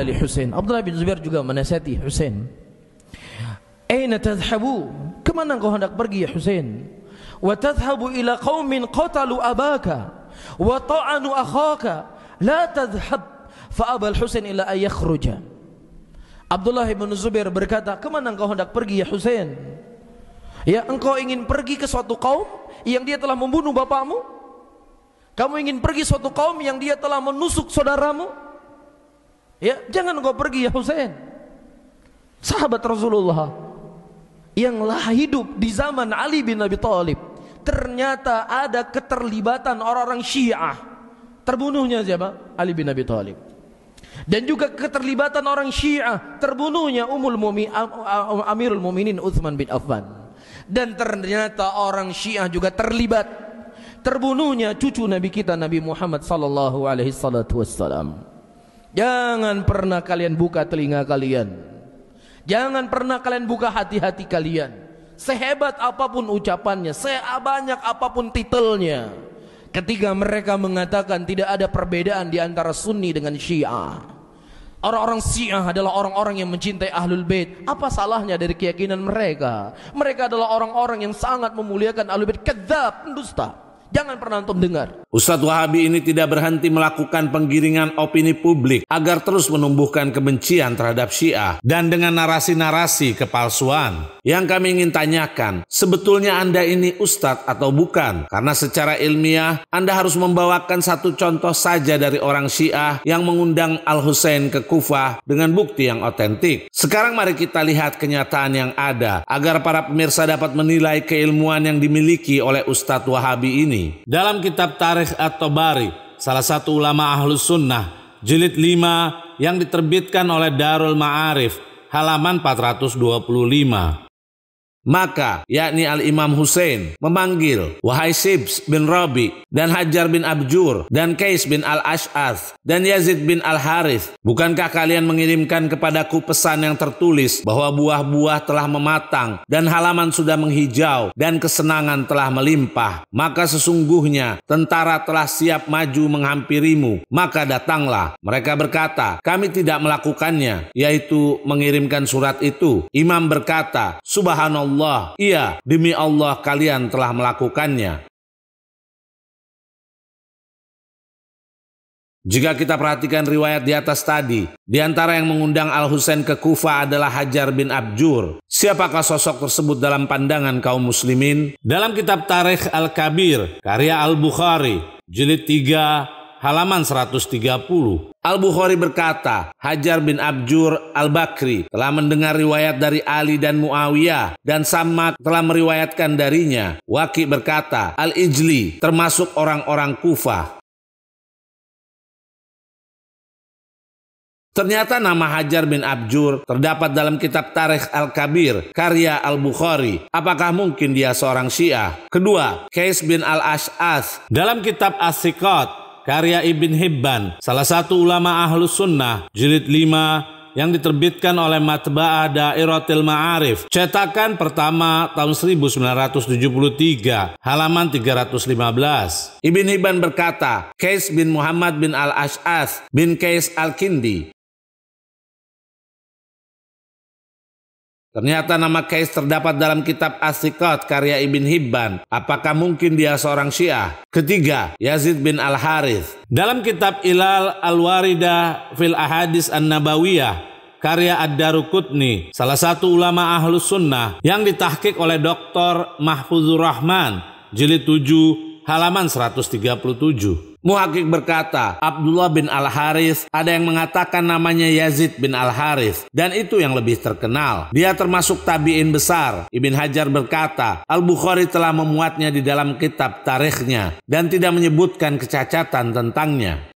li Husain. Abdullah bin Zubair juga menasihati Husain. Aina tadhhabu? Kemana engkau hendak pergi ya Husain? Wa tadhhabu ila qaumin qatalu abaka wa ta'anu akhaka. La tadhhab. Fa abal Husain ila ay yakhruja. Abdullah bin Zubair berkata, kemana engkau hendak pergi ya Husain? Ya, engkau ingin pergi ke suatu kaum yang dia telah membunuh bapakmu? Kamu ingin pergi suatu kaum yang dia telah menusuk saudaramu? Ya, jangan engkau pergi ya Husain. Sahabat Rasulullah yang hidup di zaman Ali bin Abi Thalib, ternyata ada keterlibatan orang-orang Syiah. Terbunuhnya siapa? Ali bin Abi Thalib. Dan juga keterlibatan orang Syiah, terbunuhnya Amirul Mukminin Utsman bin Affan. Dan ternyata orang Syiah juga terlibat, terbunuhnya cucu Nabi kita Nabi Muhammad sallallahu alaihi wasallam. Jangan pernah kalian buka telinga kalian. Jangan pernah kalian buka hati-hati kalian. Sehebat apapun ucapannya, sebanyak apapun titelnya, ketika mereka mengatakan tidak ada perbedaan di antara Sunni dengan Syiah. Orang-orang Syiah adalah orang-orang yang mencintai Ahlul Bait. Apa salahnya dari keyakinan mereka? Mereka adalah orang-orang yang sangat memuliakan Ahlul Bait. Kadzab, pendusta. Jangan pernah antum dengar. Ustadz Wahabi ini tidak berhenti melakukan penggiringan opini publik agar terus menumbuhkan kebencian terhadap Syiah dan dengan narasi-narasi kepalsuan. Yang kami ingin tanyakan, sebetulnya Anda ini Ustadz atau bukan? Karena secara ilmiah Anda harus membawakan satu contoh saja dari orang Syiah yang mengundang Al-Husain ke Kufah dengan bukti yang otentik. Sekarang mari kita lihat kenyataan yang ada agar para pemirsa dapat menilai keilmuan yang dimiliki oleh Ustadz Wahabi ini. Dalam kitab Tarikh At-Tabari, salah satu ulama Ahlus Sunnah, jilid 5 yang diterbitkan oleh Darul Ma'arif, halaman 425. Maka, yakni Al-Imam Husain memanggil, wahai Sibs bin Rabi, dan Hajar bin Abjur, dan Qais bin Al-Ash'ath, dan Yazid bin Al-Harith, bukankah kalian mengirimkan kepadaku pesan yang tertulis bahwa buah-buah telah mematang, dan halaman sudah menghijau, dan kesenangan telah melimpah? Maka sesungguhnya tentara telah siap maju menghampirimu, maka datanglah. Mereka berkata, kami tidak melakukannya, yaitu mengirimkan surat itu. Imam berkata, Subhanallah, iya, demi Allah kalian telah melakukannya. Jika kita perhatikan riwayat di atas tadi, di antara yang mengundang Al-Husain ke Kufah adalah Hajar bin Abjur. Siapakah sosok tersebut dalam pandangan kaum muslimin? Dalam kitab Tarikh Al-Kabir, karya Al-Bukhari, jilid 3, halaman 130. Al-Bukhari berkata, Hajar bin Abjur Al-Bakri telah mendengar riwayat dari Ali dan Muawiyah, dan Sammak telah meriwayatkan darinya. Waqi berkata, Al-Ijli termasuk orang-orang Kufah. Ternyata nama Hajar bin Abjur terdapat dalam kitab Tarikh Al-Kabir, karya Al-Bukhari. Apakah mungkin dia seorang Syiah? Kedua, Qais bin Al-Ash'ath dalam kitab As-Siqat, karya Ibn Hibban, salah satu ulama Ahlus Sunnah, jilid 5 yang diterbitkan oleh Matba'ah Dairatil Ma'arif, cetakan pertama tahun 1973, halaman 315. Ibn Hibban berkata, Qais bin Muhammad bin Al-Ash'ath bin Qais Al-Kindi. Ternyata nama Qais terdapat dalam kitab As-Siqat karya Ibn Hibban. Apakah mungkin dia seorang Syiah? Ketiga, Yazid bin Al-Harith. Dalam kitab Ilal Al-Waridah fil Ahadis An-Nabawiyah karya Ad-Daruqutni, salah satu ulama Ahlus Sunnah yang ditahqiq oleh Dr. Mahfuzur Rahman, jilid 7, halaman 137. Muhaqqiq berkata, Abdullah bin Al-Harith, ada yang mengatakan namanya Yazid bin Al-Harith, dan itu yang lebih terkenal. Dia termasuk tabi'in besar. Ibn Hajar berkata, Al-Bukhari telah memuatnya di dalam kitab tarikhnya dan tidak menyebutkan kecacatan tentangnya.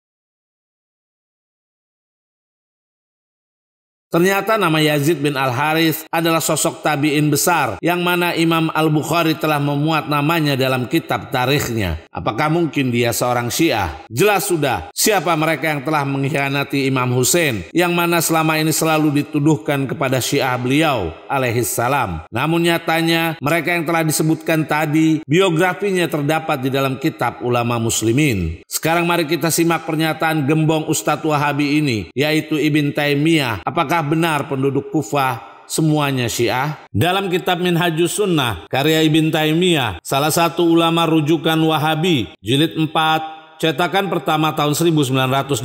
Ternyata nama Yazid bin Al-Harits adalah sosok tabi'in besar yang mana Imam Al-Bukhari telah memuat namanya dalam kitab tarikhnya. Apakah mungkin dia seorang Syiah? Jelas sudah, siapa mereka yang telah mengkhianati Imam Husain yang mana selama ini selalu dituduhkan kepada Syiah beliau alaihissalam. Namun nyatanya mereka yang telah disebutkan tadi biografinya terdapat di dalam kitab ulama muslimin. Sekarang mari kita simak pernyataan gembong Ustadz Wahabi ini, yaitu Ibn Taimiyah. Apakah benar penduduk Kufah semuanya Syiah? Dalam kitab Minhajus Sunnah karya Ibn Taimiyah, salah satu ulama rujukan Wahabi, jilid 4, cetakan pertama tahun 1986,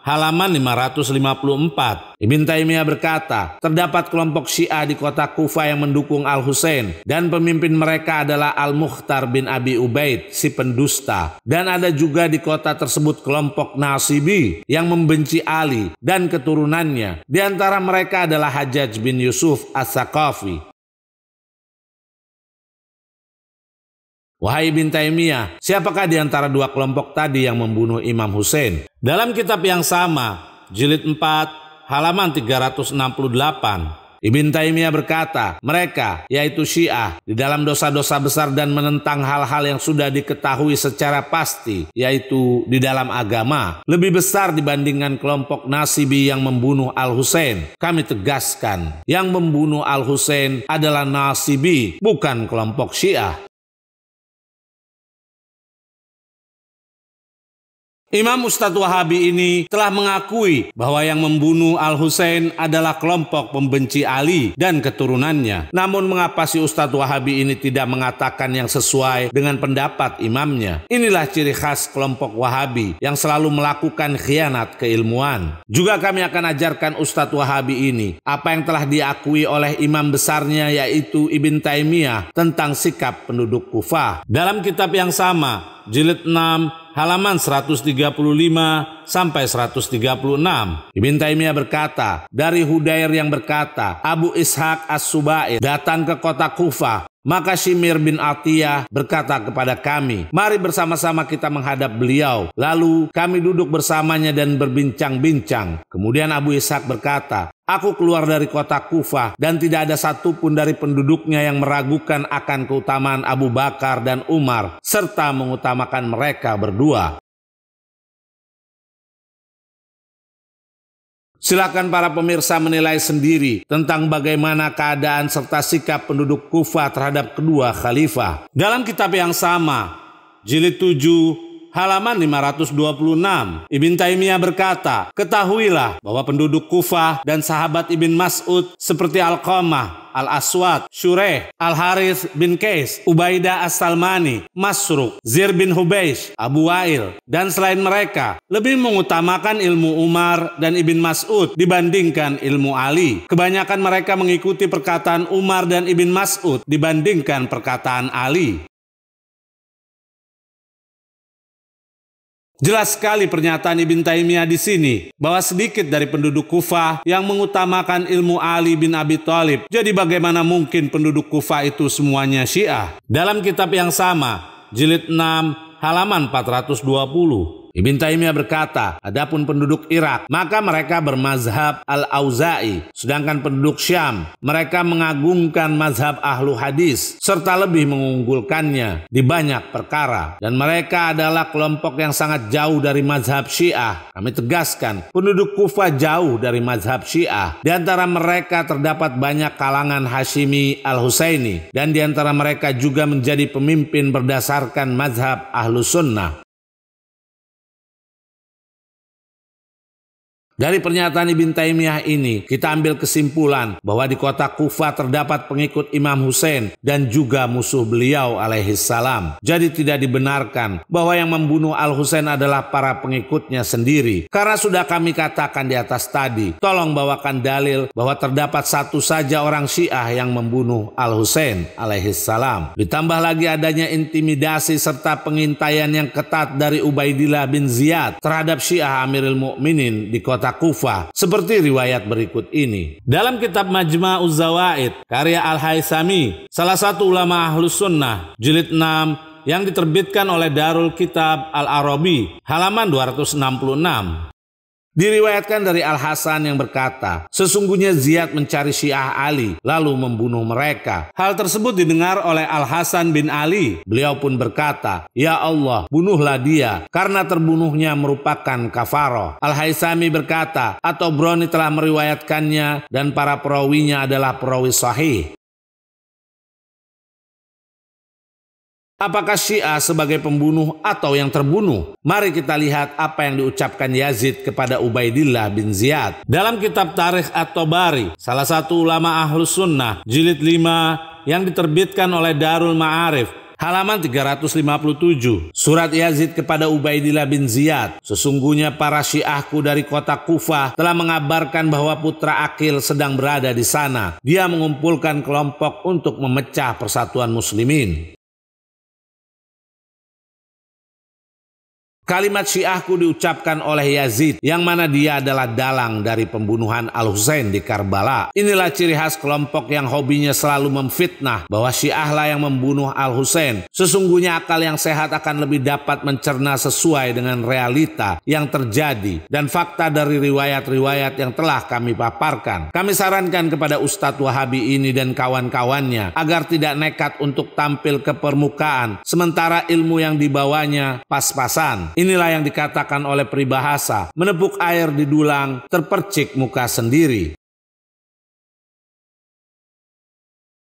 halaman 554. Ibn Taimiyah berkata, terdapat kelompok Syiah di kota Kufah yang mendukung Al-Husain dan pemimpin mereka adalah Al-Mukhtar bin Abi Ubaid, si pendusta. Dan ada juga di kota tersebut kelompok Nasibi yang membenci Ali dan keturunannya. Di antara mereka adalah Hajjaj bin Yusuf As-Saqafi. Wahai Ibn Taimiyah, siapakah di antara dua kelompok tadi yang membunuh Imam Husain? Dalam kitab yang sama, jilid 4, halaman 368, Ibn Taimiyah berkata, mereka, yaitu Syiah, di dalam dosa-dosa besar dan menentang hal-hal yang sudah diketahui secara pasti, yaitu di dalam agama, lebih besar dibandingkan kelompok Nasibi yang membunuh Al-Husain. Kami tegaskan, yang membunuh Al-Husain adalah Nasibi, bukan kelompok Syiah. Imam Ustadz Wahabi ini telah mengakui bahwa yang membunuh Al-Husain adalah kelompok pembenci Ali dan keturunannya. Namun mengapa si Ustadz Wahabi ini tidak mengatakan yang sesuai dengan pendapat imamnya? Inilah ciri khas kelompok Wahabi yang selalu melakukan khianat keilmuan. Juga kami akan ajarkan Ustadz Wahabi ini apa yang telah diakui oleh imam besarnya, yaitu Ibn Taimiyah, tentang sikap penduduk Kufah. Dalam kitab yang sama, jilid 6, halaman 135 sampai 136. Ibn Taimiyah berkata, dari Hudair yang berkata, Abu Ishaq As-Subair datang ke kota Kufah. Maka Shimir bin Atiyah berkata kepada kami, mari bersama-sama kita menghadap beliau. Lalu kami duduk bersamanya dan berbincang-bincang. Kemudian Abu Ishaq berkata, aku keluar dari kota Kufah dan tidak ada satupun dari penduduknya yang meragukan akan keutamaan Abu Bakar dan Umar serta mengutamakan mereka berdua. Silakan para pemirsa menilai sendiri tentang bagaimana keadaan serta sikap penduduk Kufah terhadap kedua khalifah. Dalam kitab yang sama, jilid 7, halaman 526, Ibn Taimiyah berkata, ketahuilah bahwa penduduk Kufah dan sahabat Ibn Mas'ud seperti Alqamah, Al-Aswad, Shureh, Al-Harits bin Qais, Ubaidah As-Salmani, Masruq, Zir bin Hubeish, Abu Wa'il, dan selain mereka lebih mengutamakan ilmu Umar dan Ibn Mas'ud dibandingkan ilmu Ali. Kebanyakan mereka mengikuti perkataan Umar dan Ibn Mas'ud dibandingkan perkataan Ali. Jelas sekali pernyataan Ibn Taimiyah di sini bahwa sedikit dari penduduk Kufah yang mengutamakan ilmu Ali bin Abi Thalib. Jadi bagaimana mungkin penduduk Kufah itu semuanya Syiah? Dalam kitab yang sama, jilid 6, halaman 420. Ibn Taimiyah berkata, adapun penduduk Irak, maka mereka bermazhab Al-Auza'i, sedangkan penduduk Syam, mereka mengagungkan mazhab Ahlu Hadis, serta lebih mengunggulkannya di banyak perkara. Dan mereka adalah kelompok yang sangat jauh dari mazhab Syiah. Kami tegaskan, penduduk Kufah jauh dari mazhab Syiah. Di antara mereka terdapat banyak kalangan Hashimi Al-Husaini, dan di antara mereka juga menjadi pemimpin berdasarkan mazhab Ahlu Sunnah. Dari pernyataan Ibn Taimiyah ini, kita ambil kesimpulan bahwa di kota Kufah terdapat pengikut Imam Husain dan juga musuh beliau alaihissalam. Jadi tidak dibenarkan bahwa yang membunuh Al-Husain adalah para pengikutnya sendiri. Karena sudah kami katakan di atas tadi, tolong bawakan dalil bahwa terdapat satu saja orang Syiah yang membunuh Al-Husain alaihissalam. Ditambah lagi adanya intimidasi serta pengintaian yang ketat dari Ubaidillah bin Ziyad terhadap Syiah Amirul Mukminin di kota Kufah, seperti riwayat berikut ini. Dalam kitab Majma'uz Zawaid karya Al-Haythami, salah satu ulama Ahlus Sunnah, jilid 6 yang diterbitkan oleh Darul Kitab Al-Arabi, halaman 266. Diriwayatkan dari Al-Hasan yang berkata, sesungguhnya Ziyad mencari Syiah Ali lalu membunuh mereka. Hal tersebut didengar oleh Al-Hasan bin Ali. Beliau pun berkata, ya Allah, bunuhlah dia karena terbunuhnya merupakan kafaroh. Al-Haisami berkata, At-Tabrani telah meriwayatkannya dan para perawinya adalah perawi sahih. Apakah Syiah sebagai pembunuh atau yang terbunuh? Mari kita lihat apa yang diucapkan Yazid kepada Ubaidillah bin Ziyad. Dalam kitab Tarikh At-Tabari, salah satu ulama Ahlus Sunnah, jilid 5 yang diterbitkan oleh Darul Ma'arif, halaman 357. Surat Yazid kepada Ubaidillah bin Ziyad. Sesungguhnya para Syiahku dari kota Kufah telah mengabarkan bahwa putra Akil sedang berada di sana. Dia mengumpulkan kelompok untuk memecah persatuan muslimin. Kalimat Syiahku diucapkan oleh Yazid, yang mana dia adalah dalang dari pembunuhan Al-Husain di Karbala. Inilah ciri khas kelompok yang hobinya selalu memfitnah bahwa Syiahlah yang membunuh Al-Husain. Sesungguhnya akal yang sehat akan lebih dapat mencerna sesuai dengan realita yang terjadi dan fakta dari riwayat-riwayat yang telah kami paparkan. Kami sarankan kepada Ustadz Wahabi ini dan kawan-kawannya agar tidak nekat untuk tampil ke permukaan, sementara ilmu yang dibawanya pas-pasan. Inilah yang dikatakan oleh peribahasa, menepuk air di dulang, terpercik muka sendiri.